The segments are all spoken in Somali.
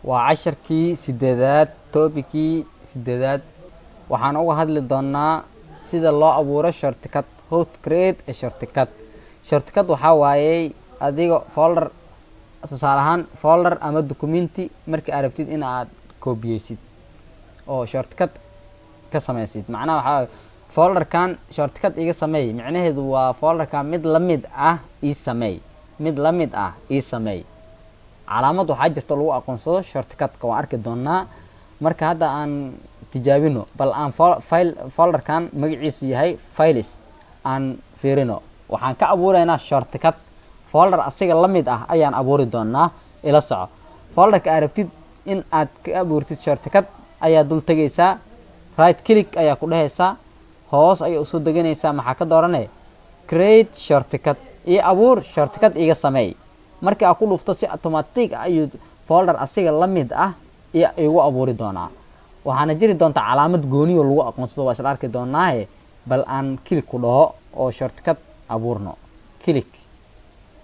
وعشركي سدادات توبكي سدادات waxaan uga hadli doonaa sida loo abuuro shortcut how to create a shortcut shortcut waxa waaye adiga folder tusaale ahaan folder ama documenti markii aad rabtid in aad koobiyeysid oo shortcut ka samaysid macnaha waxa folder kan shortcut iga sameey macnaheedu waa folder kan mid la mid ah ii sameey calaamad waxa jirta lagu aqoonsado shortcut ka waan arki doonaa marka hadda aan tijaabino bal aan folder kan magaciisu yahay files aan fiirino waxaan ka abuureynaa shortcut folder asiga la mid ah ayaan abuuri doonaa ila soco folderka aad rabtid in aad ka abuurtid shortcut ayaa dul tagaysaa right click ayaa ku dhahaysaa hoos ayaa u soo deganaysaa maxaa ka dooranay create shortcut iyo abuur shortcut iga sameey markii aad ku dhufto si automatic ayuu folder asiga la mid ah iyo igu abuuri doonaa waxaana jiri doonta calaamad gooni oo lagu aqoonsado waa isla arki doonaa bal aan click ku dhaho oo shortcut abuurno click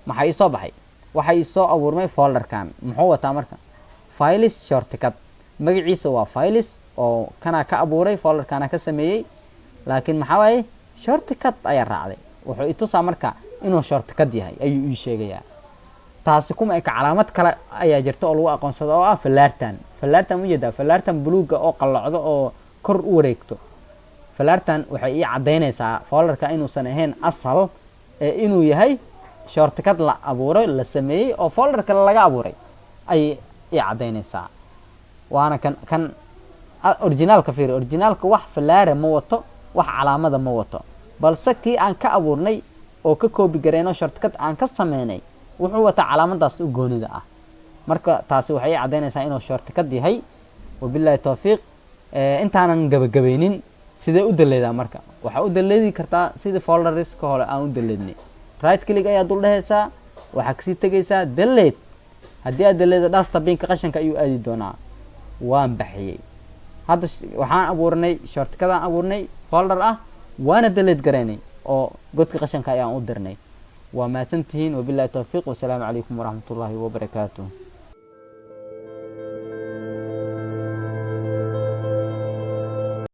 maxay soo baxay waxay soo abuurmay folderkan muxuu wataa marka files shortcut magaciisa waa files oo kana ka abuuray folderkana ka sameeyay laakiin maxaa waaye shortcut ayaa raacday wuxuu i tusaa marka inuu shortcut yahay ayuu ii sheegayaa taasi kuma ay calaamad kale ayaa jirta oo lagu aqoonsado oo ah falaartan wajida falaartan buluuga oo qalacdo oo kor u wareegto falaartan waxay ii cadeynaysaa folderka inuusan ahayn asal ee inuu yahay shortcut la abuuray la sameeyay oo folderka laga abuuray ay ii cadeynaysaa waana kan originalka fiir originalka wax falaara ma wato wax calaamada ma wato balse kii aan ka abuurnay oo ka copy gareyno shortcut aan ka sameynay wuxuu wataa calaamadaas u goonida ah marka taasi waxay cadeynaysaa inuu shortcut yahay wabillahi tawfiiq intaanan gabagabeynin sidee u daleedaa marka waxa u daleedi kartaa sidii folders ka hore aan u daleednay right click ayaa dul dhahaysaa waxa ka sii tagaysaa delete haddii aad daleedo dustbin-ka qashanka ayuu aadi doonaa waan baxiyay hadda waxaan abuurnay shortcut aan abuurnay folder ah waana delete gareynay oo godka qashanka ayaan u dirnay وما سنتهين وبالله التوفيق والسلام عليكم ورحمة الله وبركاته.